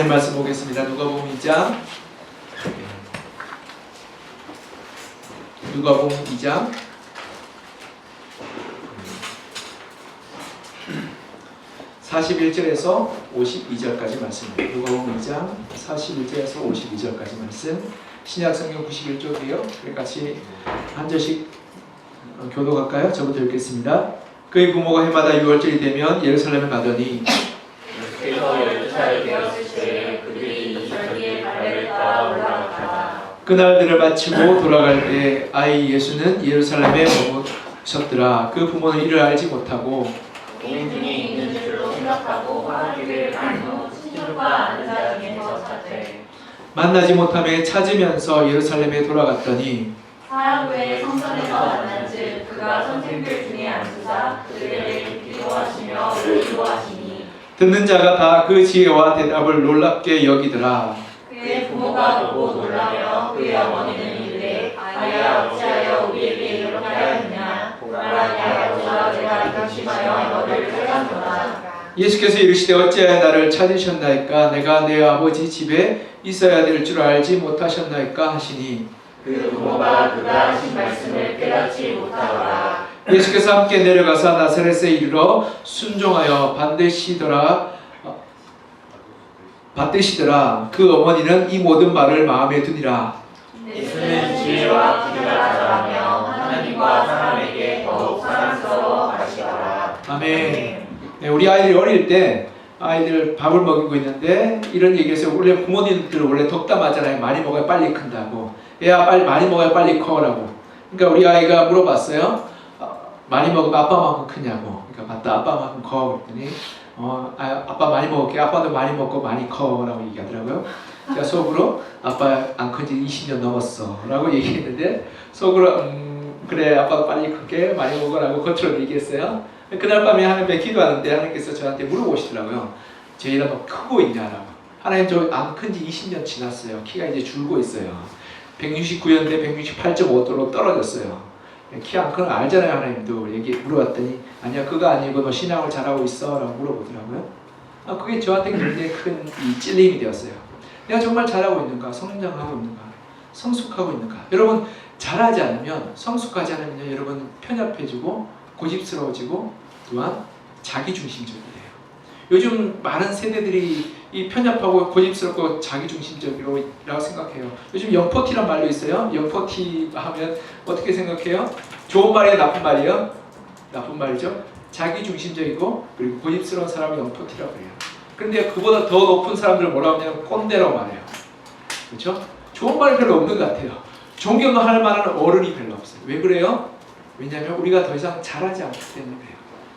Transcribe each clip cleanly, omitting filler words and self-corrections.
하나님 말씀 보겠습니다. 누가복음 2장. 누가복음 2장 41절에서 52절까지 말씀입니다. 누가복음 2장 41절에서 52절까지 말씀. 신약성경 91쪽이에요. 같이 한 절씩 교독할까요? 저부터 읽겠습니다. 그의 부모가 해마다 6월절이 되면 예루살렘에 가더니 그래서 12살 되었을 때 그들이 이 절기에 발레를 따라 올라갔다. 그날들을 마치고 돌아갈 때 아이 예수는 예루살렘에 머무셨더라. 그 부모는 이를 알지 못하고 동행 중에 있는 줄로 생각하고 화나기를 간 후 친족과 아는 자 중에서 찾되 만나지 못하며 찾으면서 예루살렘에 돌아갔더니 사흘 후에 성전에서 만난즉 그가 선생들 중에 앉으사 그들을 기도하시며 기도하시니 듣는 자가 다 그 지혜와 대답을 놀랍게 여기더라. 그의 부모가 보고 놀라며 그의 어머니는 이르되 아이야 어찌하여 우리에게 이렇게 하였느냐 보라 보라 내가 결심하여 너를 찾았노라. 예수께서 이르시되 어찌하여 나를 찾으셨나이까? 내가 내 아버지 집에 있어야 될 줄 알지 못하셨나이까? 하시니 그 부모가 그가 하신 말씀을 깨닫지 못하더라. 예수께서 함께 내려가사 나사렛에 이르러 순종하여 받드시더라. 그 어머니는 이 모든 말을 마음에 두니라. 예수는 지혜와 기가 자라며 하나님과 사람에게 더욱 사랑스러워 하시더라. 아멘. 네, 우리 아이들이 어릴 때 아이들 밥을 먹이고 있는데 이런 얘기해서 원래 부모님들은 원래 덕담하잖아요. 많이 먹어야 빨리 큰다고. 얘야 빨리 많이 먹어야 빨리 커라고. 그러니까 우리 아이가 물어봤어요. 많이 먹으면 아빠만큼 크냐고. 그러니까 맞다, 아빠만큼 커. 그랬더니 아빠 많이 먹을게. 아빠도 많이 먹고 많이 커라고 얘기하더라고요. 제가 속으로 아빠 안 큰지 20년 넘었어 라고 얘기했는데 속으로 그래 아빠도 빨리 크게 많이 먹으라고 겉으로 얘기했어요. 그날 밤에 하나님께 기도하는데 하나님께서 저한테 물어보시더라고요. 제이가 너 크고 있냐라고. 하나님 저 안 큰지 20년 지났어요. 키가 이제 줄고 있어요. 169였는데 168.5도로 떨어졌어요. 키 안 크는 거 알잖아요. 하나님도 물어봤더니 아니야 그거 아니고 너 신앙을 잘하고 있어 라고 물어보더라고요. 그게 저한테 굉장히 큰 찔림이 되었어요. 내가 정말 잘하고 있는가? 성장하고 있는가? 성숙하고 있는가? 여러분 잘하지 않으면 성숙하지 않으면 여러분 편협해지고 고집스러워지고 또한 자기중심적이 돼요. 요즘 많은 세대들이 이 편협하고 고집스럽고 자기중심적이라고 생각해요. 요즘 영포티란 말도 있어요. 영포티 하면 어떻게 생각해요? 좋은 말이에요? 나쁜 말이에요? 나쁜 말이죠. 자기중심적이고 그리고 고집스러운 사람이 영포티라고 해요. 그런데 그보다 더 높은 사람들을 뭐라고 하냐면 꼰대라고 말해요. 그렇죠? 좋은 말이 별로 없는 것 같아요. 존경할 만한 어른이 별로 없어요. 왜 그래요? 왜냐하면 우리가 더 이상 잘하지 않기 때문에 그래요.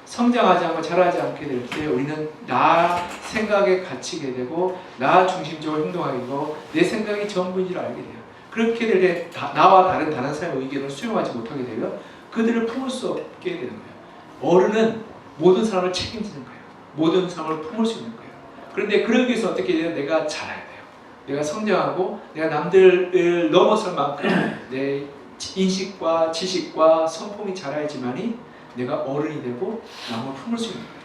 성장하지 않고 잘하지 않게 될 때 우리는 나 생각에 갇히게 되고 나 중심적으로 행동하게 되고 내 생각이 전부인 줄 알게 돼요. 그렇게 될 때 나와 다른 사람의 의견을 수용하지 못하게 되면 그들을 품을 수 없게 되는 거예요. 어른은 모든 사람을 책임지는 거예요. 모든 사람을 품을 수 있는 거예요. 그런데 그러기 위해서 어떻게 돼요? 내가 잘해야 돼요. 내가 성장하고 내가 남들을 넘어설 만큼 내 인식과 지식과 성품이 자라야지만이 내가 어른이 되고 남을 품을 수 있는 거예요.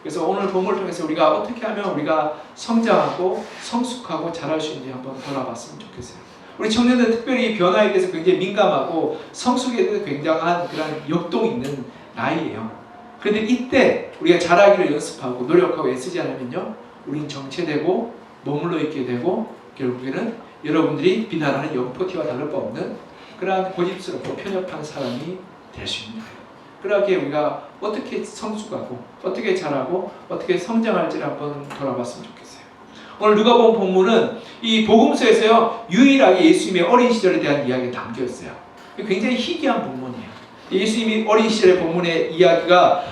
그래서 오늘 본문을 통해서 우리가 어떻게 하면 우리가 성장하고 성숙하고 자랄 수 있는지 한번 돌아봤으면 좋겠어요. 우리 청년들 특별히 변화에 대해서 굉장히 민감하고 성숙에 대해서 굉장한 그런 역동이 있는 나이예요. 그런데 이때 우리가 자라기를 연습하고 노력하고 애쓰지 않으면요 우린 정체되고 머물러 있게 되고 결국에는 여러분들이 비난하는 영포티와 다를 바 없는 그러한 고집스럽고 편협한 사람이 될 수 있는 거예요. 그러기에 우리가 어떻게 성숙하고 어떻게 자라고 어떻게 성장할지를 한번 돌아봤으면 좋겠어요. 오늘 누가복음 본문은 이 복음서에서요 유일하게 예수님의 어린 시절에 대한 이야기가 담겨 있어요. 굉장히 희귀한 본문이에요. 예수님이 어린 시절의 본문의 이야기가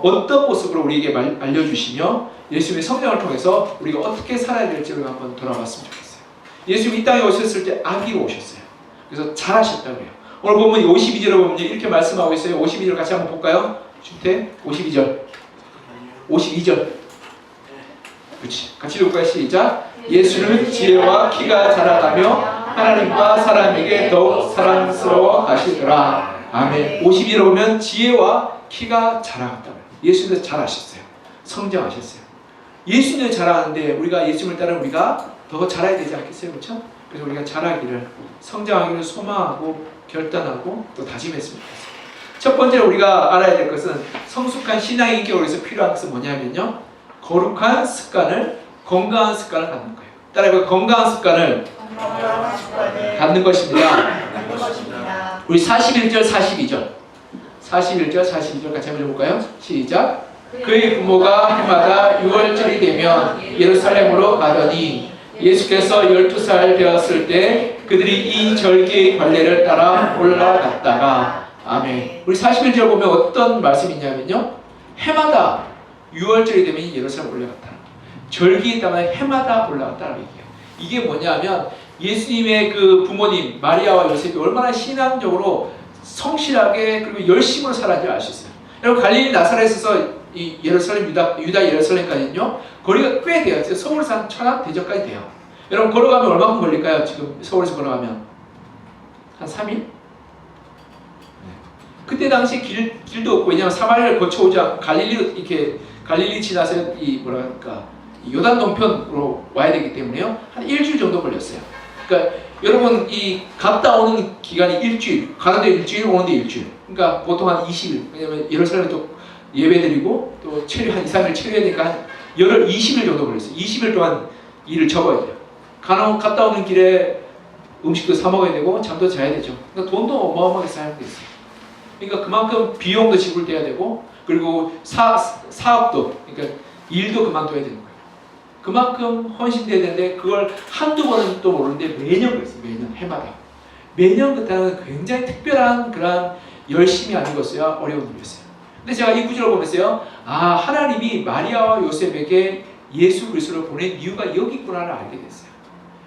어떤 모습으로 우리에게 알려주시며 예수님의 성장을 통해서 우리가 어떻게 살아야 될지를 한번 돌아봤으면 좋겠어요. 예수님이 이 땅에 오셨을 때 아기로 오셨어요. 그래서 잘하셨다고 해요. 오늘 보면 52절을 보면 이렇게 말씀하고 있어요. 52절 같이 한번 볼까요? 준태 52절. 그렇지. 같이 읽을까요? 시작. 예수는 지혜와 키가 자라가며 하나님과 사람에게 더욱 사랑스러워 하시더라. 아멘. 52절을 보면 지혜와 키가 자라갔다고 해요. 예수님께서 잘하셨어요. 성장하셨어요. 예수님을 자라는데 우리가 예수님을 따라 우리가 더 자라야 되지 않겠어요? 그렇죠? 그래서 우리가 자라기를, 성장하기를 소망하고 결단하고 또 다짐했으면 좋겠습니다. 첫 번째로 우리가 알아야 될 것은 성숙한 신앙의 인격으로 해서 필요한 것은 뭐냐면요, 거룩한 습관을, 건강한 습관을 갖는 거예요. 따라서 건강한 습관을 갖는 것입니다. 우리 41절 42절 41절 42절 같이 한번 읽어볼까요? 시작. 그의 부모가 해마다 6월절이 되면 예루살렘으로 가더니 예수께서 12살 되었을 때 그들이 이 절기의 관례를 따라 올라갔다가, 아멘. 우리 41절 보면 어떤 말씀이 있냐면요, 해마다 6월절이 되면 예루살렘 올라갔다. 절기에 따라 해마다 올라갔다는 얘기예요. 이게 뭐냐면 예수님의 그 부모님 마리아와 요셉이 얼마나 신앙적으로 성실하게 그리고 열심으로 살았는지 알 수 있어요. 여러분, 갈릴리 나사렛에서 이 예루살렘 유다 예루살렘까지는요 거리가 꽤 돼요. 서울에서 한 천안 대전까지 돼요. 여러분, 걸어가면 얼마큼 걸릴까요? 지금 서울에서 걸어가면 한 3일? 그때 당시 길도 없고, 왜냐하면 사마리아를 거쳐오지 않고 갈릴리 지나서 이 요단 동편으로 와야 되기 때문에요, 한 일주일 정도 걸렸어요. 그러니까 여러분, 이 갔다 오는 기간이 일주일, 가는데 일주일, 오는데 일주일. 그러니까 보통 한 20일. 왜냐면 예루살렘에 또 예배드리고 또 한 2, 3일 체류해야 되니까 한 열흘 20일 정도 걸렸어요. 20일 동안 일을 접어야 돼요. 갔다 오는 길에 음식도 사 먹어야 되고 잠도 자야 되죠. 그러니까 돈도 어마어마하게 사용돼 있어요. 그러니까 그만큼 비용도 지불돼야 되고, 그리고 사업도, 그러니까 일도 그만둬야 되는 거예요. 그만큼 헌신돼야 되는데 그걸 한두 번은 또 모르는데 매년 그랬어요. 매년, 해마다. 매년 그때는 굉장히 특별한 그런 열심이 아니겠어요? 어려운 일이었어요. 근데 제가 이 구절을 보면서요, 아, 하나님이 마리아와 요셉에게 예수 그리스도를 보낸 이유가 여기 있구나를 알게 됐어요.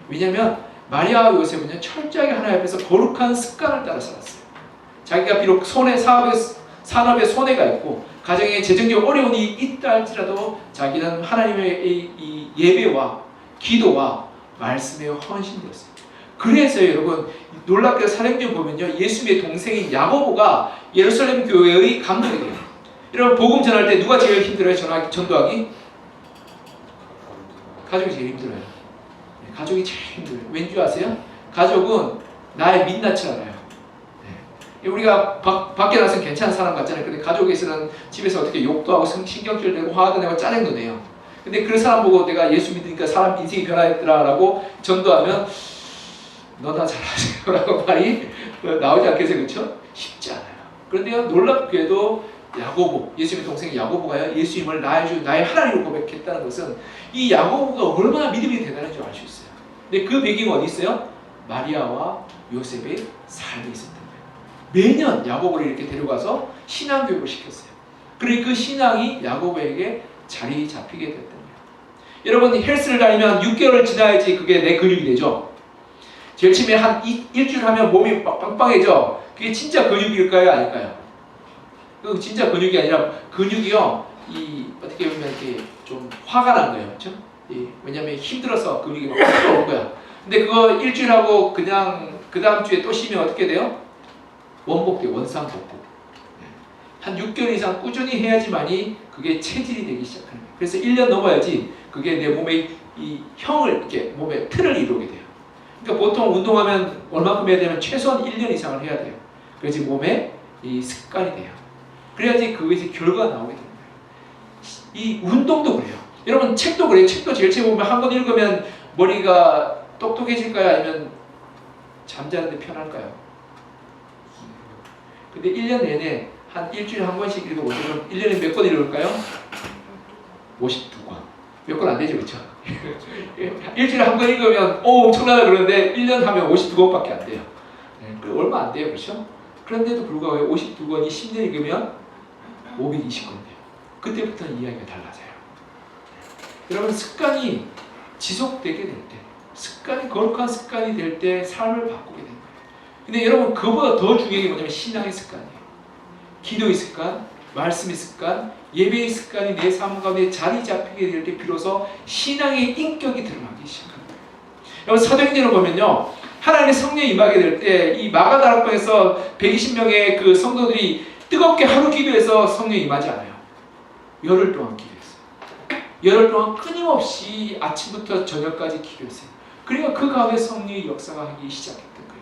왜냐하면 마리아와 요셉은요, 철저하게 하나님 앞에서 거룩한 습관을 따라 살았어요. 자기가 비록 산업에 손해가 있고 가정에 재정적 어려움이 있다 할지라도 자기는 하나님의 이 예배와 기도와 말씀에 헌신되었어요. 그래서 여러분, 놀랍게 사도행전 보면요, 예수님의 동생인 야고보가 예루살렘 교회의 감독이 돼요. 여러분, 복음 전할 때 누가 제일 힘들어요? 전도하기? 가족이 제일 힘들어요. 가족이 제일 힘들어요. 왠지 아세요? 가족은 나의 민낯을 알아요. 우리가 밖에 나서는 괜찮은 사람 같잖아요. 근데 가족에서는 집에서 어떻게 욕도 하고 신경질 내고 화도 내고 짜증도 내요. 근데 그 사람 보고 내가 예수 믿으니까 사람 인생이 변화했더라 라고 전도하면 너 다 잘하세요 라고 말이 나오지 않겠어요? 그렇죠? 쉽지 않아요. 그런데 놀랍게도 야고보, 예수님의 동생 야고보가요, 예수님을 나의 하나님으로 고백했다는 것은 이 야고보가 얼마나 믿음이 대단한 줄 알 수 있어요. 근데 그 배경이 어디 있어요? 마리아와 요셉의 삶이 있었던 거예요. 매년 야고보를 이렇게 데려가서 신앙교육을 시켰어요. 그리고 그 신앙이 야고보에게 자리 잡히게 됐던 거예요. 여러분, 헬스를 다니면 6개월 지나야지 그게 내 근육이 되죠. 제일 처음에 한 일주일 하면 몸이 빵빵해져. 그게 진짜 근육일까요? 아닐까요? 그 진짜 근육이 아니라, 근육이요, 어떻게 보면 이렇게 좀 화가 난 거예요. 그렇죠? 왜냐면 힘들어서 근육이 막 들어올 거야. 근데 그거 일주일 하고 그냥 그 다음 주에 또 쉬면 어떻게 돼요? 원복돼요. 원상복복. 한 6개월 이상 꾸준히 해야지만이 그게 체질이 되기 시작하는 거예요. 그래서 1년 넘어야지 그게 내 몸의 이 형을, 이렇게 몸의 틀을 이루게 돼요. 그러니까 보통 운동하면 얼마큼 해야 되면 최소한 1년 이상을 해야 돼요. 그래야지 몸에 이 습관이 돼요. 그래야지 그것이 결과가 나오게 됩니다. 이 운동도 그래요. 여러분, 책도 그래요. 책도 제일 처음 보면 한 권 읽으면 머리가 똑똑해질까요? 아니면 잠자는데 편할까요? 근데 1년 내내 한 일주일에 한 권씩 읽어보시면 1년에 몇 권 읽을까요? 52권. 몇 권 안 되죠, 그렇죠? 일주일에 한 권 읽으면 엄청나다 그러는데 1년 하면 52권밖에 안 돼요. 얼마 안 돼요, 그렇죠? 그런데도 불구하고 52권이 10년 읽으면 520권 돼요. 그때부터는 이야기가 달라져요. 여러분, 습관이 지속되게 될 때, 거룩한 습관이 될 때 삶을 바꾸게 됩니다. 근데 여러분, 그보다 더 중요한 게 뭐냐면 신앙의 습관이에요. 기도의 습관, 말씀의 습관, 예배의 습관이 내 삶 가운데 자리 잡히게 될 때 비로소 신앙의 인격이 드러나기 시작합니다. 여러분, 사도행전을 보면요, 하나님의 성령이 임하게 될 때 이 마가다락방에서 120명의 그 성도들이 뜨겁게 하루 기도해서 성령이 임하지 않아요. 열흘 동안 기도했어요. 열흘 동안 끊임없이 아침부터 저녁까지 기도했어요. 그러니까 그 가운데 성령의 역사가 하기 시작했던 거예요.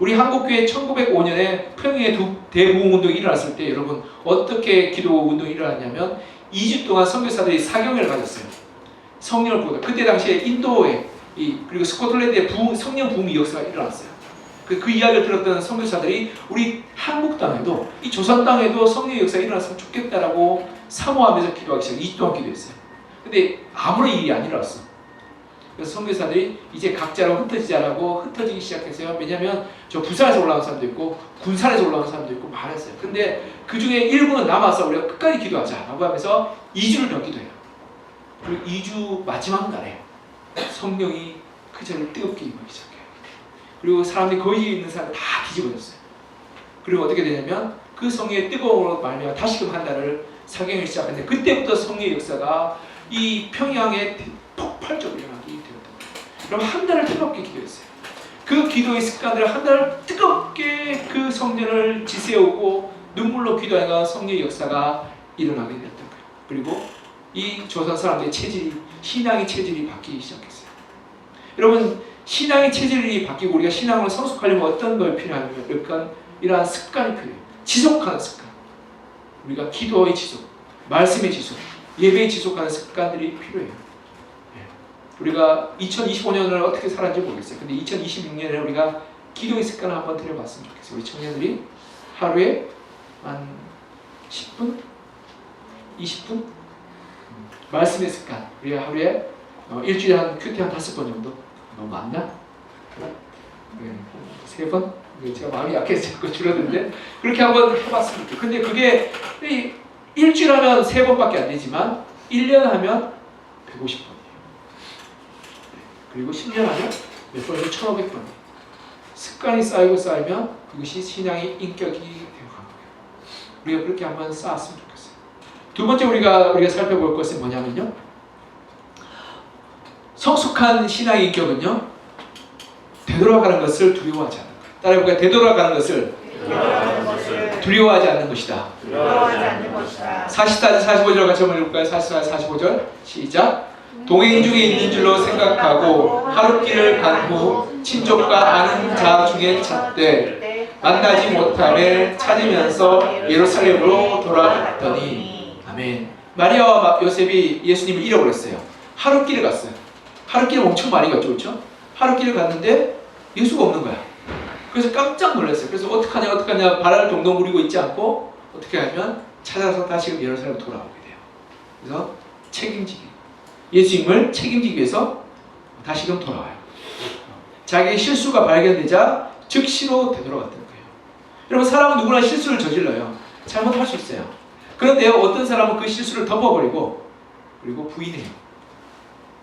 우리 한국교회 1905년에 평양의 대부흥운동이 일어났을 때 여러분 어떻게 기도운동이 일어났냐면 2주 동안 선교사들이 사경을 가졌어요. 성령을 보다. 그때 당시에 인도에 그리고 스코틀랜드에 성령 부흥의 역사가 일어났어요. 그 이야기를 들었던 선교사들이 우리 한국 땅에도 이 조선 땅에도 성령의 역사가 일어났으면 좋겠다라고 사모하면서 기도하기 시작. 2주 동안 기도했어요. 근데 아무런 일이 안 일어났어. 그래서 선교사들이 이제 각자로 흩어지기 시작했어요. 왜냐하면 저 부산에서 올라온 사람도 있고 군산에서 올라온 사람도 있고 많았어요. 근데 그 중에 일부는 남아서 우리가 끝까지 기도하자라고 하면서 2주를 더 기도해요. 그리고 2주 마지막 날에 성령이 그 자리를 뜨겁게 임하기 시작해요. 그리고 사람들이 거기 있는 사람 다 뒤집어졌어요. 그리고 어떻게 되냐면 그 성령의 뜨거움으로 말미암아 다시금 한 달을 사경을 시작했는데 그때부터 성령의 역사가 이 평양에 폭발적으로 일어나기 되었던 거예요. 그럼 한 달을 뜨겁게 기도했어요. 그 기도의 습관들을 한 달을 뜨겁게 그 성전을 지새우고 눈물로 기도하다가 성령의 역사가 일어나게 되었던 거예요. 그리고 이 조선 사람들의 신앙의 체질이 바뀌기 시작했어요. 여러분 신앙의 체질이 바뀌고 우리가 신앙을 성숙하려면 어떤 걸 필요하냐면 이러한 습관이 필요해요. 지속하는 습관. 우리가 기도의 지속, 말씀의 지속, 예배의 지속하는 습관들이 필요해요. 우리가 2025년을 어떻게 살았는지 모르겠어요. 근데 2026년에 우리가 기도의 습관을 한번 들여봤으면 좋겠어요. 우리 청년들이 하루에 한 10분? 20분? 말씀의 습관. 우리가 하루에 일주일에 한 큐티 한 5번 정도? 너무 많나? 3번? 제가 마음이 약해서 자꾸 줄어드는데 그렇게 한번 해봤으면 좋겠어요. 근데 그게 일주일 하면 3번밖에 안 되지만 1년 하면 150번. 그리고 10년 하면 몇 번이면 1500번. 습관이 쌓이면 그것이 신앙의 인격이 되어가는 거예요. 우리가 그렇게 한번 쌓았으면 좋겠어요. 두 번째 우리가 살펴볼 것은 뭐냐면요. 성숙한 신앙의 인격은요. 되돌아가는 것을 두려워하지 않는 거예요. 따라해볼까요? 되돌아가는 것을 두려워하지 않는 것이다. 44절 45절 같이 한번 읽을까요? 44, 45절 시작. 동행 중에 있는 줄로 생각하고 하룻길을 간 후 친족과 아는 자 중에 찾되 만나지 못하며 찾으면서 예루살렘으로 돌아갔더니 아멘. 마리아와 요셉이 예수님을 잃어버렸어요. 하룻길을 갔어요. 하룻길을 엄청 많이 갔죠, 그렇죠? 하룻길을 갔는데 예수가 없는 거야. 그래서 깜짝 놀랐어요. 그래서 어떡하냐 발을 동동 구리고 있지 않고 어떻게 하면 찾아서 다시 예루살렘으로 돌아오게 돼요. 그래서 책임지기. 예수님을 책임지기 위해서 다시금 돌아와요. 자기의 실수가 발견되자 즉시로 되돌아갔던 거예요. 여러분 사람은 누구나 실수를 저질러요. 잘못할 수 있어요. 그런데요 어떤 사람은 그 실수를 덮어버리고 그리고 부인해요.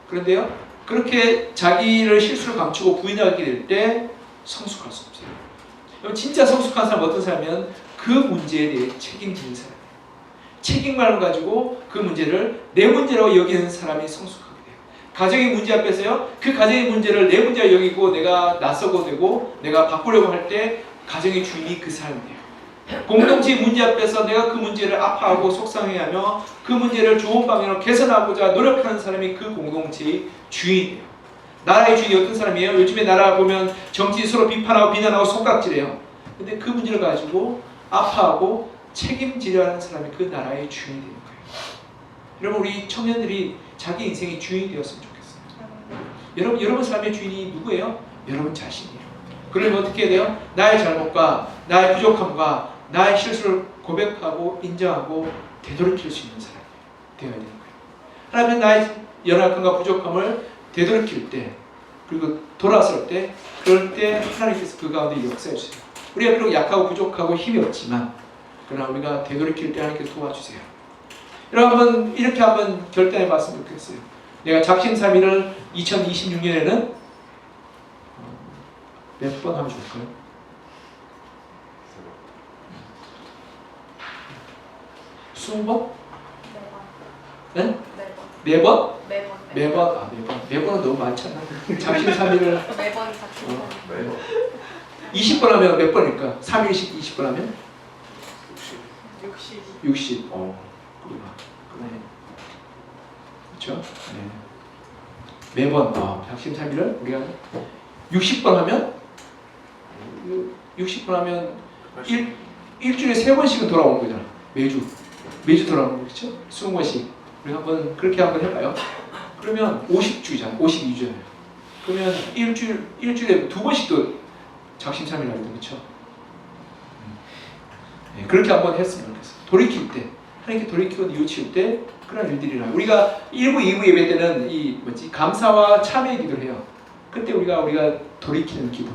그런데요 그렇게 자기를 실수를 감추고 부인하게 될 때 성숙할 수 없어요. 여러분 진짜 성숙한 사람은 어떤 사람이면 그 문제에 대해 책임지는 사람이에요. 책임감을 가지고 그 문제를 내 문제라고 여기는 사람이 성숙하게 돼요. 가정의 문제 앞에서요 그 가정의 문제를 내 문제라 여기고 내가 나서고 되고 내가 바꾸려고 할 때 가정의 주인이 그 사람이 돼요. 공동체 문제 앞에서 내가 그 문제를 아파하고 속상해하며 그 문제를 좋은 방향으로 개선하고자 노력하는 사람이 그 공동체의 주인이에요. 나라의 주인이 어떤 사람이에요? 요즘에 나라 보면 정치 서로 비판하고 비난하고 손가락질해요. 근데 그 문제를 가지고 아파하고 책임지려 하는 사람이 그 나라의 주인이 되는 거예요. 여러분 우리 청년들이 자기 인생의 주인이 되었으면 좋겠어요. 여러분 삶의 주인이 누구예요? 여러분 자신이에요. 그러면 어떻게 해야 돼요? 나의 잘못과 나의 부족함과 나의 실수를 고백하고 인정하고 되돌이킬 수 있는 사람이 되어야 되는 거예요. 하나님은 나의 연약함과 부족함을 되돌이킬 때 그리고 돌아설 때 그럴 때 하나님께서 그 가운데 역사해 주세요. 우리가 비록 약하고 부족하고 힘이 없지만 그러나 우리가 되돌이킬 때 하나님께서 도와주세요. 여러분 이렇게 한번 결단해 봤으면 좋겠어요. 내가 작심삼일을 2026년에는 몇 번 하면 좋을까요? 20번? 네? 4번? 매번? 매번은 너무 많지 않나? 작심삼일을 매번 20번 하면 몇 번일까? 3일씩 20번 하면? 60. 그러네. 그렇죠? 네. 매번 작심삼일을 우리가 60번 하면 60번 하면 일주일에 3번씩은 돌아오는 거잖아. 매주 돌아오는 거 그렇죠? 20번씩. 우리 한번 그렇게 한번 해봐요. 그러면 50주잖아. 52주잖아요. 그러면 일주일에 2번씩도 작심삼일 하거든, 그렇죠? 네, 그렇게 한번 했으면 좋겠어. 돌이킬 때, 하나님께 돌이키고 뉘우칠 때 그런 일들이라. 우리가 1부, 2부 예배 때는 감사와 참회의 기도를 해요. 그때 우리가 돌이키는 기도.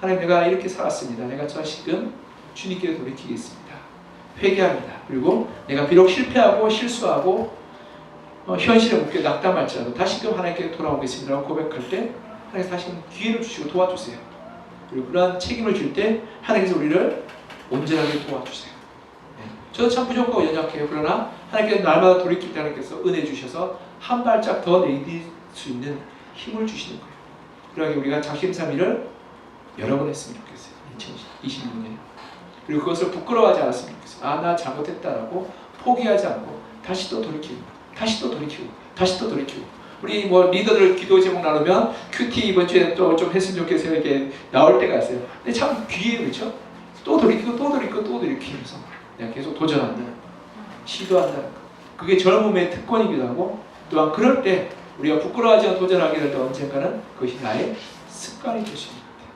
하나님, 내가 이렇게 살았습니다. 내가 다시금 주님께 돌이키겠습니다. 회개합니다. 그리고 내가 비록 실패하고 실수하고 현실에 묶여 낙담할지라도 다시금 하나님께 돌아오겠습니다라고 고백할 때 하나님께서 다시금 기회를 주시고 도와주세요. 그리고 그러한 책임을 줄 때 하나님께서 우리를 온전하게 도와주세요. 네. 저도 참 부족하고 연약해요. 그러나 하나님께서 날마다 돌이킬 때 하나님께서 은혜 주셔서 한 발짝 더 내딛을 수 있는 힘을 주시는 거예요. 그러하게 우리가 작심삼일을 여러 번 했으면 좋겠어요. 2026년에. 그리고 그것을 부끄러워하지 않았으면 좋겠어요. 나 잘못했다라고 포기하지 않고 다시 또 돌이키고 다시 또 돌이키고 다시 또 돌이키고. 우리 리더들 기도 제목 나누면 큐티 이번 주에 또 좀 했으면 좋겠어요. 이렇게 나올 때가 있어요. 근데 참 귀해요, 그렇죠? 또 돌이키고 또 돌이키고 또 돌이키면서 내가 계속 도전한다는 거, 시도한다는 거. 그게 젊음의 특권이기도 하고 또한 그럴 때 우리가 부끄러워하지 않고 도전하게 될 때 언젠가는 그것이 나의 습관이 될 수 있는 것 같아요.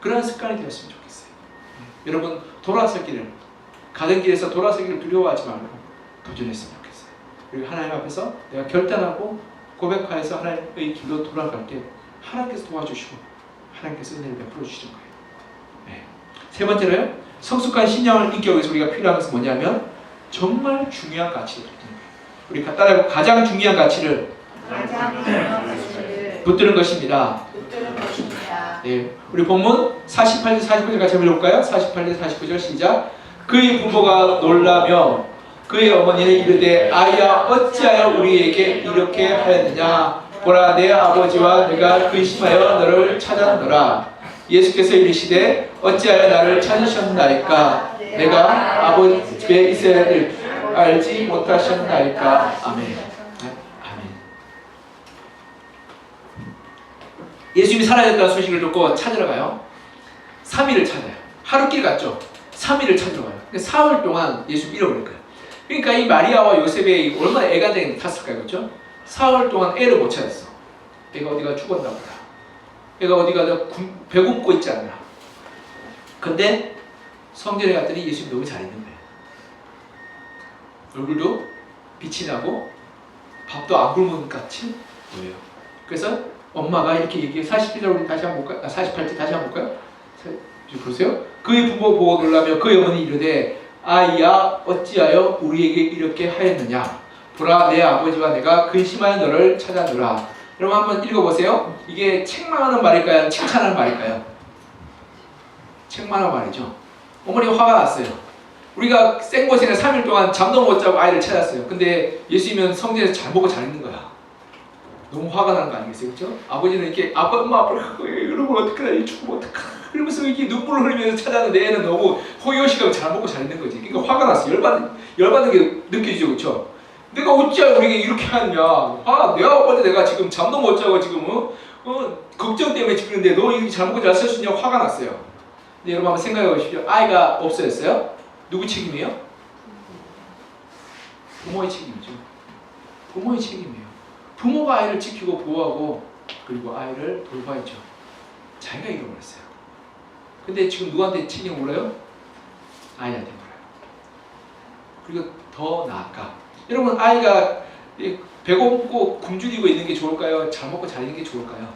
그런 습관이 되었으면 좋겠어요. 여러분 돌아서기를 가던 길에서 돌아서기를 두려워하지 말고 도전했으면 좋겠어요. 그리고 하나님 앞에서 내가 결단하고 고백하여서 하나님의 길로 돌아갈 때 하나님께서 도와주시고 하나님께서 은혜를 베풀어 주시는 거예요. 네. 세 번째로요, 성숙한 신앙을 인격하기 위해서 우리가 필요한 것은 뭐냐면 정말 중요한 가치를 붙드는 거예요. 우리 따라해보고 가장 중요한 가치를 붙드는 것입니다. 네. 우리 본문 48절 49절 같이 한번 읽어볼까요? 48절 49절 시작. 그의 부모가 놀라며 그의 어머니는 이르되 아이야 어찌하여 우리에게 이렇게 하였느냐. 보라 내 아버지와 내가 근심하여 너를 찾았노라. 예수께서 이르시되 어찌하여 나를 찾으셨나이까. 내가 아버지 집에 있어야 될 줄 알지 못하셨나이까. 아멘. 아멘. 예수님이 살아있다는 소식을 듣고 찾으러 가요. 3일을 찾아요. 하루길 갔죠. 3일을 찾으러 가요. 4월 동안 예수님 잃어버릴 거예요. 그러니까 이 마리아와 요셉이 얼마나 애가쟁이 탔을까요, 그렇죠? 4월 동안 애를 못 찾았어. 애가 어디가 죽었나 보다. 애가 어디가 배고프고 있지 않나. 근데 성전에 갔더니 예수님 너무 잘 있는 거예요. 얼굴도 빛이 나고 밥도 안 굶은 것 같이 보여요. 그래서 엄마가 이렇게 얘기해. 47절 우리 다시 한번 볼까요? 48절 다시 한번 볼까요? 보세요. 그의 부모 보고 놀라며 그의 어머니 이르되 아이야 어찌하여 우리에게 이렇게 하였느냐. 보라 내 아버지와 내가 근심하여 너를 찾아노라. 여러분 한번 읽어보세요. 이게 책망하는 말일까요? 칭찬하는 말일까요? 책망하는 말이죠. 어머니가 화가 났어요. 우리가 생고생에 3일 동안 잠도 못 자고 아이를 찾았어요. 근데 예수님은 성전에서 잘 먹고 잘 있는 거야. 너무 화가 나는 거 아니겠어요? 그렇죠? 아버지는 이렇게 엄마 이러면 어떡하나 죽으면 어떡하나 이러면서 이렇게 눈물을 흘리면서 찾았는데 애는 너무 호의호식하고 잘 먹고 잘 있는 거지. 그러니까 화가 났어. 열받는 게 느껴지죠, 그렇죠? 내가 어찌하여 우리에게 이렇게 하느냐. 내가 어제 내가 지금 잠도 못 자고 지금 걱정 때문에 죽는데 너 이렇게 잘 먹고 잘 살 수 있냐고 화가 났어요. 근데 여러분 한번 생각해 보십시오. 아이가 없어졌어요? 누구 책임이에요? 부모의 책임이죠. 부모의 책임이에요. 부모가 아이를 지키고 보호하고 그리고 아이를 돌봐야죠. 자기가 잃어버렸어요. 근데 지금 누구한테 책임을 물어요? 아이한테 물어요. 그리고 더 나아가. 여러분 아이가 배고프고 굶주리고 있는 게 좋을까요? 잘 먹고 잘 있는 게 좋을까요?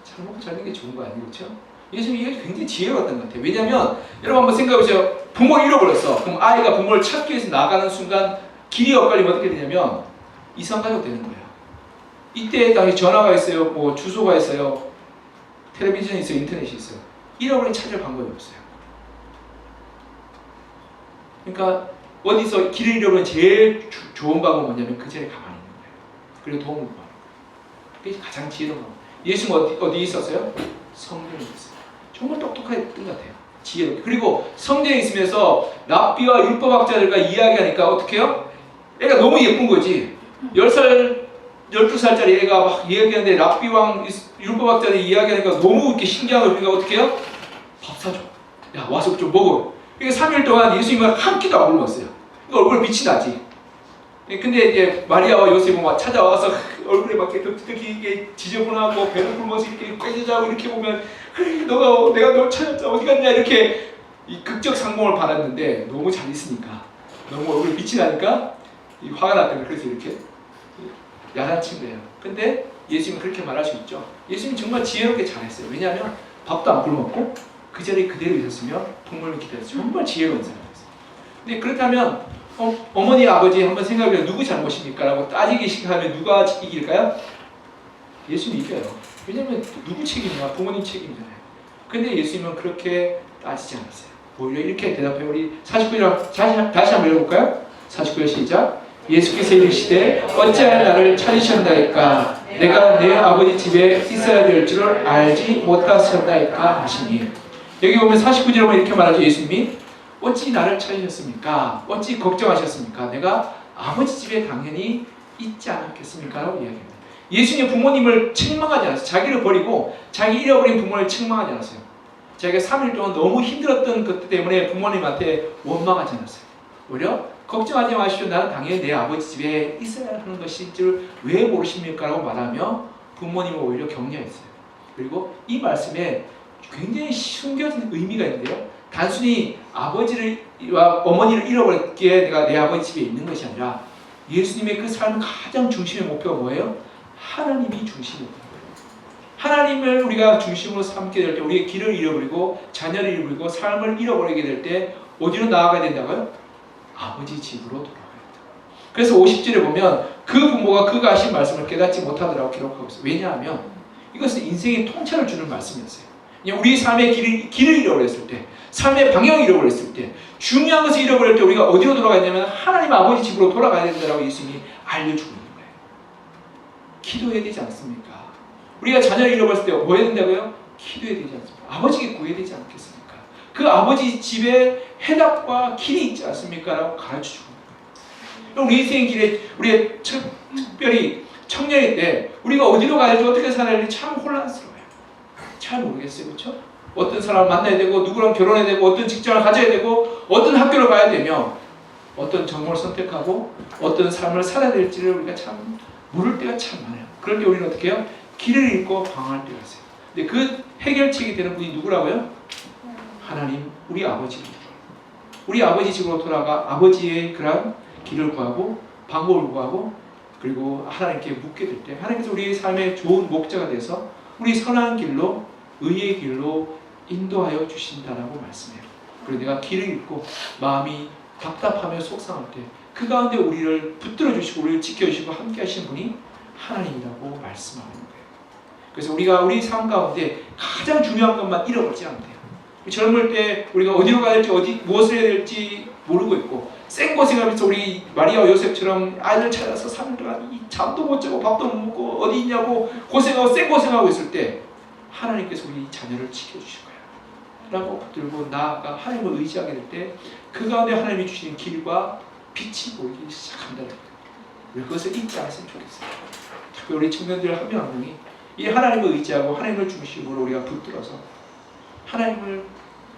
잘 먹고 잘 있는 게 좋은 거 아니에요? 그렇죠? 예수님이 이게 굉장히 지혜로웠던 것 같아요. 왜냐하면 여러분 한번 생각해보세요. 부모를 잃어버렸어. 그럼 아이가 부모를 찾기 위해서 나가는 순간 길이 엇갈리면 어떻게 되냐면 이상가족 되는 거예요. 이때 당시 전화가 있어요. 뭐 주소가 있어요. 텔레비전이 있어요. 인터넷이 있어요. 잃어버린 찾을 방법이 없어요. 그러니까 어디서 길을 잃어버린 제일 좋은 방법은 뭐냐면 그 자리에 가만히 있는 거예요. 그리고 도움을 구하는 거예요. 그게 가장 지혜로운 방법. 예수는 어디 있었어요? 성전에 있었어요. 정말 똑똑했던 것 같아요. 지혜롭게. 그리고 성전에 있으면서 랍비와 율법학자들과 이야기하니까 어떻게 해요? 애가 너무 예쁜 거지. 10살, 12살짜리 애가 막 이야기하는데 랍비왕 율법학자들이 이야기하니까 너무 이렇게 신기한 걸 우리가 어떻게 해요? 밥 사줘. 야 와서 좀 먹어. 그러니까 3일 동안 예수님은 한 끼도 안 굶었어요. 그러니까 얼굴에 빛이 나지. 근데 이제 마리아와 요셉은 막 찾아와서 얼굴에 막 이렇게 지저분하고 배를 굶어서 이렇게 꿰자고 이렇게 보면 그래 내가 널 찾았다 어디 갔냐 이렇게 이 극적 상봉을 받았는데 너무 잘 있으니까 너무 얼굴에 빛이 나니까 이 화가 났다면 그래서 이렇게 야단친 거예요. 근데 예수님은 그렇게 말할 수 있죠. 예수님은 정말 지혜롭게 잘했어요. 왜냐하면 밥도 안 굶었고 그 자리에 그대로 있었으며 동물을 기다렸어요. 정말 지혜로운 사람이었어요. 근데 그렇다면 어머니 아버지 한번 생각해요. 누구 잘못입니까? 라고 따지기 시작하면 누가 이길까요? 예수님이 이겨요. 왜냐하면 누구 책임이야? 부모님 책임이잖아요. 근데 예수님은 그렇게 따지지 않았어요. 오히려 이렇게 대답해요. 우리 49절 다시 한번 읽어볼까요? 49절 시작. 예수께서 이르시되 어찌하여 나를 찾으셨나이까 내가 내 아버지 집에 있어야 될 줄을 알지 못하셨나이까 하시니 여기 보면 49절에 보면 이렇게 말하죠. 예수님이 어찌 나를 찾으셨습니까? 어찌 걱정하셨습니까? 내가 아버지 집에 당연히 있지 않았겠습니까? 라고 이야기합니다. 예수님의 부모님을 책망하지 않았어요. 자기를 버리고 자기 잃어버린 부모를 책망하지 않았어요. 자기가 3일 동안 너무 힘들었던 것 때문에 부모님한테 원망하지 않았어요. 오히려 걱정하지 마시오. 나는 당연히 내 아버지 집에 있어야 하는 것인 줄 왜 모르십니까? 라고 말하며 부모님을 오히려 격려했어요. 그리고 이 말씀에 굉장히 숨겨진 의미가 있는데요. 단순히 아버지와 어머니를 잃어버렸기에 내가 내 아버지 집에 있는 것이 아니라 예수님의 그 삶 가장 중심의 목표가 뭐예요? 하나님이 중심이에요. 하나님을 우리가 중심으로 삼게 될 때 우리의 길을 잃어버리고 자녀를 잃어버리고 삶을 잃어버리게 될 때 어디로 나아가야 된다고요? 아버지 집으로 돌아가야 된다. 그래서 50절에 보면 그 부모가 그가 하신 말씀을 깨닫지 못하더라고 기록하고 있어요. 왜냐하면 이것은 인생의 통찰을 주는 말씀이었어요. 우리 삶의 길을 잃어버렸을 때, 삶의 방향을 잃어버렸을 때, 중요한 것을 잃어버릴 때 우리가 어디로 돌아가야 되냐면 하나님 아버지 집으로 돌아가야 된다고 예수님이 알려주고 있는 거예요. 기도해야 되지 않습니까? 우리가 자녀를 잃어버렸을 때 뭐 해야 된다고요? 기도해야 되지 않습니까? 아버지께 구해야 되지 않겠습니까? 그 아버지 집에 해답과 길이 있지 않습니까? 라고 가르쳐주고 있는 거예요. 우리 인생의 길에 우리가 특별히 청년일 때 우리가 어디로 가야 될지 어떻게 살아야 될지 참 혼란스러워요. 잘 모르겠어요. 그렇죠? 어떤 사람을 만나야 되고 누구랑 결혼해야 되고 어떤 직장을 가져야 되고 어떤 학교를 가야 되며 어떤 전공을 선택하고 어떤 삶을 살아야 될지를 우리가 참 모를 때가 참 많아요. 그럴 때 우리는 어떻게 해요? 길을 잃고 방황할 때가 있어요. 근데 그 해결책이 되는 분이 누구라고요? 하나님, 우리 아버지입니다. 우리 아버지 집으로 돌아가 아버지의 그런 길을 구하고 방법을 구하고 그리고 하나님께 묻게 될 때 하나님께서 우리의 삶의 좋은 목자가 돼서 우리 선한 길로 의의 길로 인도하여 주신다라고 말씀해요. 그리고 내가 길을 잃고 마음이 답답하며 속상할 때 그 가운데 우리를 붙들어 주시고 우리를 지켜주시고 함께 하신 분이 하나님이라고 말씀하는 거예요. 그래서 우리가 우리 삶 가운데 가장 중요한 것만 잃어버리지 않아요. 젊을 때 우리가 어디로 가야 될지 무엇을 해야 될지 모르고 있고 생고생하면서 우리 마리아와 요셉처럼 아이를 찾아서 3일 동안 잠도 못 자고 밥도 못 먹고 어디 있냐고 고생하고 생고생하고 있을 때 하나님께서 우리 자녀를 지켜주실 거야 라고 붙들고 나아가 하나님을 의지하게 될 때 그 가운데 하나님이 주시는 길과 빛이 보이기 시작한다는 거예요. 우리 그것을 잊지 않았으면 좋겠어요. 특히 우리 청년들 한 명 한 명이 이 하나님을 의지하고 하나님을 중심으로 우리가 붙들어서 하나님을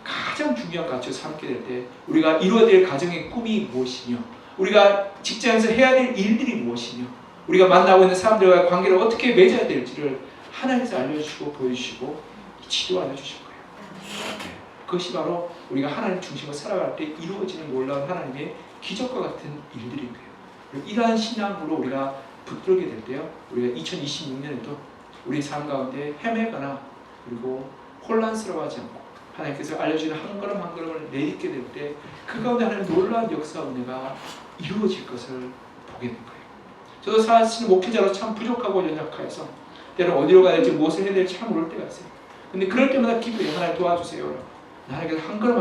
가장 중요한 가치로 삼게 될 때 우리가 이루어야 될 가정의 꿈이 무엇이며 우리가 직장에서 해야 될 일들이 무엇이며 우리가 만나고 있는 사람들과의 관계를 어떻게 맺어야 될지를 하나님께서 알려주시고 보여주시고 지도하여 주실 거예요. 그것이 바로 우리가 하나님 중심으로 살아갈 때 이루어지는 놀라운 하나님의 기적과 같은 일들인 거예요. 이러한 신앙으로 우리가 붙들게 될 때요 우리가 2026년에도 우리 삶 가운데 헤매거나 그리고 혼란스러워하지 않고 하나님께서 알려주는 한 걸음 한 걸음을 내딛게 될 때 그 가운데 하나님 놀라운 역사 은혜가 이루어질 것을 보게 된 거예요. 저도 사실 목회자로 참 부족하고 연약해서 때로는 어디로 가야 될지 무엇을 해야 될지 참 모를 때가 있어요. 근데 그럴 때마다 기도해요. 하나님 도와주세요. 하나님께서 한 걸음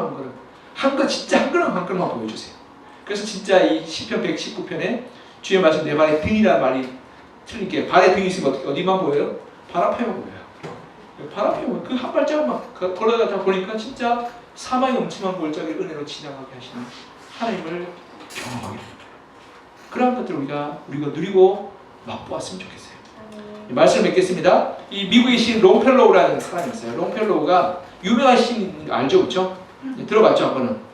한 걸음 진짜 한 걸음 한 걸음만 보여주세요. 그래서 진짜 이 시편 119편에 주의 말씀 내 발의 등이라는 말이 틀린 게 발에 등이 있으면 어디만 보여요? 발 앞에만 보여요. 발 앞에 보면 그 한 발짝만 걸어가다 보니까 진짜 사망의 엄청난 골짜기를 은혜로 지나가게 하시는 하나님을 경험하게 됩니다. 그런 것들을 우리가 누리고 맛보았으면 좋겠어요. 말씀을 맺겠습니다. 이 미국의 시인 롱펠로우라는 사람이 있어요. 롱펠로우가 유명한 시인 알죠, 그렇죠? 들어봤죠, 한번은?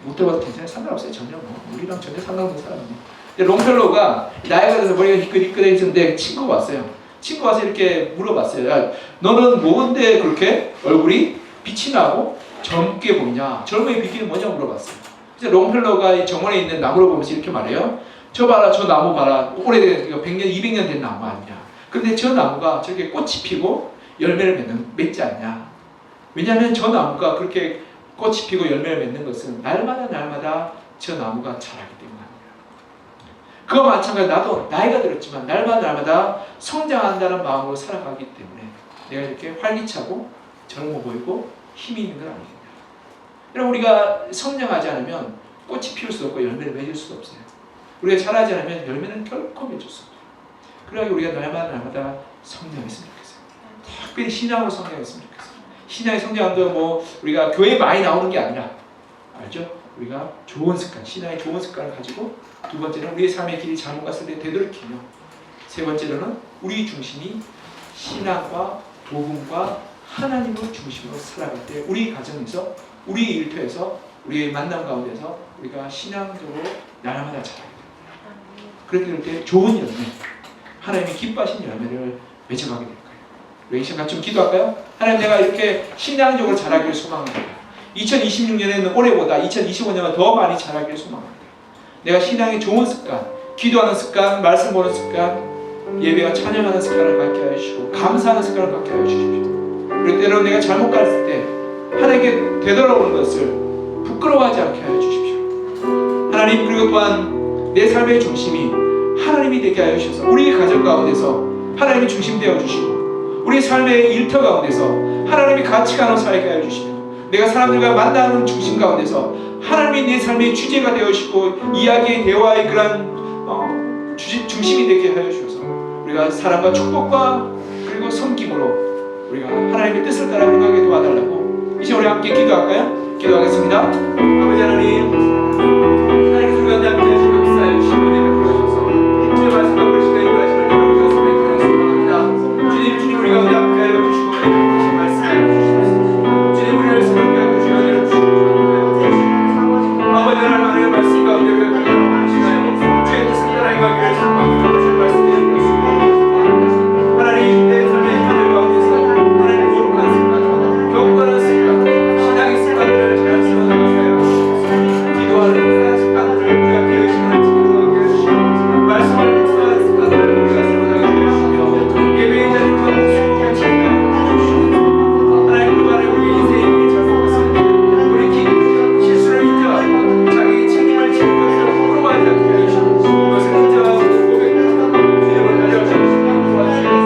못 들어봐도 괜찮아요. 상관없어요. 전혀 우리랑 전혀 상관없는 사람이에요. 롱펠로우가 나이가 들어서 머리가 희끗희끗해졌는데 친구가 왔어요. 친구가 와서 이렇게 물어봤어요. 야, 너는 뭔데 그렇게 얼굴이 빛이 나고 젊게 보이냐? 젊음의 비결이 뭐냐고 물어봤어요. 그래서 롱펠로우가 이 정원에 있는 나무를 보면서 이렇게 말해요. 저 봐라, 저 나무 봐라. 오래된 100년, 200년 된 나무 아니냐. 근데 저 나무가 저렇게 꽃이 피고 열매를 맺지 않냐. 왜냐하면 저 나무가 그렇게 꽃이 피고 열매를 맺는 것은 날마다 저 나무가 자라기 때문에 합니다. 그와 마찬가지로 나도 나이가 들었지만 날마다 성장한다는 마음으로 살아가기 때문에 내가 이렇게 활기차고 젊어 보이고 힘이 있는 건 아니겠냐. 여러분, 우리가 성장하지 않으면 꽃이 피울 수 없고 열매를 맺을 수 없어요. 우리가 자라지 않으면 열매는 결코 맺을 수 없어요. 그러니 우리가 날마다 성장했으면 좋겠어요. 특별히 신앙으로 성장했으면 좋겠어요. 신앙의 성장도 우리가 교회에 많이 나오는 게 아니라, 알죠? 우리가 좋은 습관, 신앙의 좋은 습관을 가지고, 두 번째는 우리의 삶의 길이 잘못 갔을 때 되돌이키며, 세 번째로는 우리 중심이 신앙과 복음과 하나님을 중심으로 살아갈 때 우리 가정에서, 우리 일터에서, 우리의 만남 가운데서 우리가 신앙적으로 날마다 자라게 됩니다. 그렇게 될 때 좋은 열매, 하나님이 기뻐하신 열매를 맺어가게 될 거예요. 우리 이 시간 같이 좀 기도할까요? 하나님, 내가 이렇게 신앙적으로 자라기를 소망합니다. 2026년에는 올해보다 2025년은 더 많이 자라기를 소망합니다. 내가 신앙의 좋은 습관, 기도하는 습관, 말씀 보는 습관, 예배와 찬양하는 습관을 갖게 하여 주시고 감사하는 습관을 갖게 하여 주십시오. 그리고 때로는 내가 잘못 갔을 때 하나님께 되돌아오는 것을 부끄러워하지 않게 하여 주십시오. 하나님, 그리고 또한 내 삶의 중심이 하나님이 되게 하여 주셔서 우리 가정 가운데서 하나님이 중심되어 주시고 우리 삶의 일터 가운데서 하나님이 가치관으로 살게 하여 주시고 내가 사람들과 만나는 중심 가운데서 하나님이 내 삶의 주제가 되어 주시고 이야기의 대화의 그런 중심이 되게 하여 주셔서 우리가 사랑과 축복과 그리고 섬김으로 우리가 하나님의 뜻을 따라 행하게 도와달라고 이제 우리 함께 기도할까요? 기도하겠습니다. 아버지 하나님, 하나님께서 우리가 내 앞에 역사에 주시고 내게 부르셔서 주의 말씀과 우리 시간에 인도하심을 우리가 소명하여 소망합니다. 주님 우리 가운데 함께 하여 주시고 주의 말씀을 주시옵소서. 주님 우리를 새롭게 하고 주여 내려주시고 아버지 하나님의 말씀 가운데 우리가 하시나요? 주의 뜻을 따라 행하기를 소망합니다. 주의 말씀에 인도하시옵소서. 하나님, 내 삶의 하늘 가운데서 하나님 거룩한 습관, 경건한 습관, 신앙의 습관들을 잘 세워나가세요. 기도하는 습관들을 우리가 계획시하는 습관을 해주시고 말씀을 묵상하는 습관들을 우리가 세워나가게 해주시며 예배의 자리를 목숨을 지키며 해주시옵소서. 하나님, 그간에 우리 인생의 길을 잘못했을 때 우리 실수를 인정하고 자기의 책임을 지는 것을 부끄러워하지 않게 해주시고 그것을 인정하고 고백하고 주님을 알려주시고 도와주시옵소서.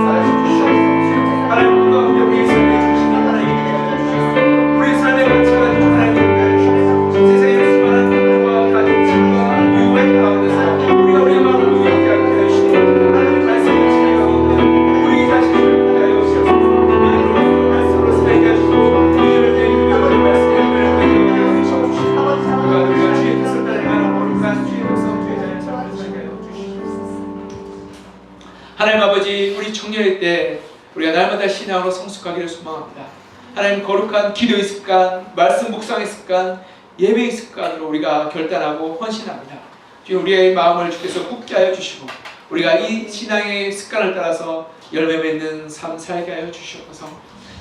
하나님, 그 가운데 우리의 삶의 중심이 하나님이 되게 해주시옵소서. 우리의 삶의 가치가 하나님이 되게 해주시옵소서. 세상의 수많은 것과 가정과 유혹의 가운데서 우리가 우리의 마음을 무겁게 하게 해주시고 하나님의 말씀을 지켜 가운데 우리 자신을 위하여 주시옵소서. 믿음으로 말씀으로 살게 해주시고 믿음을 내 그녀의 말씀에 은혜를 주시옵소서. 그가 우리가 주의 뜻을 따라 행하는 거룩한 주의 백성 주의 자녀 삶을 살게 하여 주시옵소서. 하나님 아버지, 우리 청년일 때 우리가 날마다 신앙으로 성숙하기를 소망합니다. 하나님, 거룩한 기도의 습관, 말씀 묵상의 습관, 예배의 습관으로 우리가 결단하고 헌신합니다. 주여, 우리의 마음을 주께서 굳게 하여 주시고 우리가 이 신앙의 습관을 따라서 열매 맺는 삶 살게 하여 주시옵소서.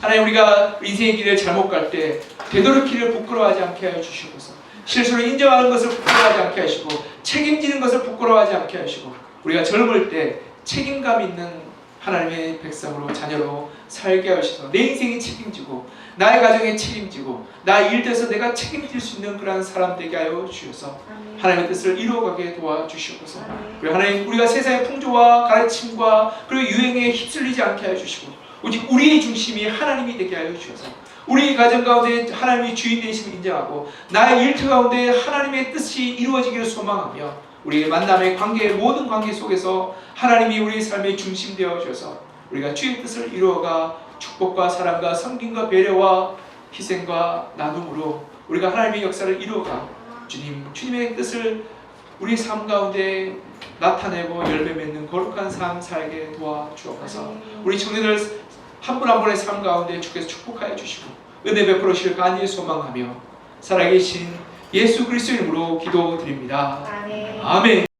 하나님, 우리가 인생의 길을 잘못 갈 때 되돌이키를 부끄러워하지 않게 하여 주시옵소서. 실수를 인정하는 것을 부끄러워하지 않게 하시고 책임지는 것을 부끄러워하지 않게 하시고 우리가 젊을 때 책임감 있는 하나님의 백성으로 자녀로 살게 하셔서 내 인생이 책임지고 나의 가정에 책임지고 나의 일터에서 내가 책임질 수 있는 그러한 사람 되게 하여 주셔서 하나님의 뜻을 이루어가게 도와주시옵소서. 그리고 하나님, 우리가 세상의 풍조와 가르침과 그리고 유행에 휩쓸리지 않게 하여 주시고 오직 우리의 중심이 하나님이 되게 하여 주셔서 우리 가정 가운데 하나님이 주인 되심을 인정하고 나의 일터 가운데 하나님의 뜻이 이루어지기를 소망하며 우리의 만남의 관계, 모든 관계 속에서 하나님이 우리의 삶의 중심 되어 주셔서 우리가 주의 뜻을 이루어가 축복과 사랑과 섬김과 배려와 희생과 나눔으로 우리가 하나님의 역사를 이루어가 주님의 뜻을 우리 삶 가운데 나타내고 열매 맺는 거룩한 삶 살게 도와주옵소서. 우리 청년들 한 분 한 분의 삶 가운데 주께서 축복하여 주시고 은혜 베풀으실 간절히 소망하며 살아계신 예수 그리스도 이름으로 기도드립니다. 아멘. 아멘.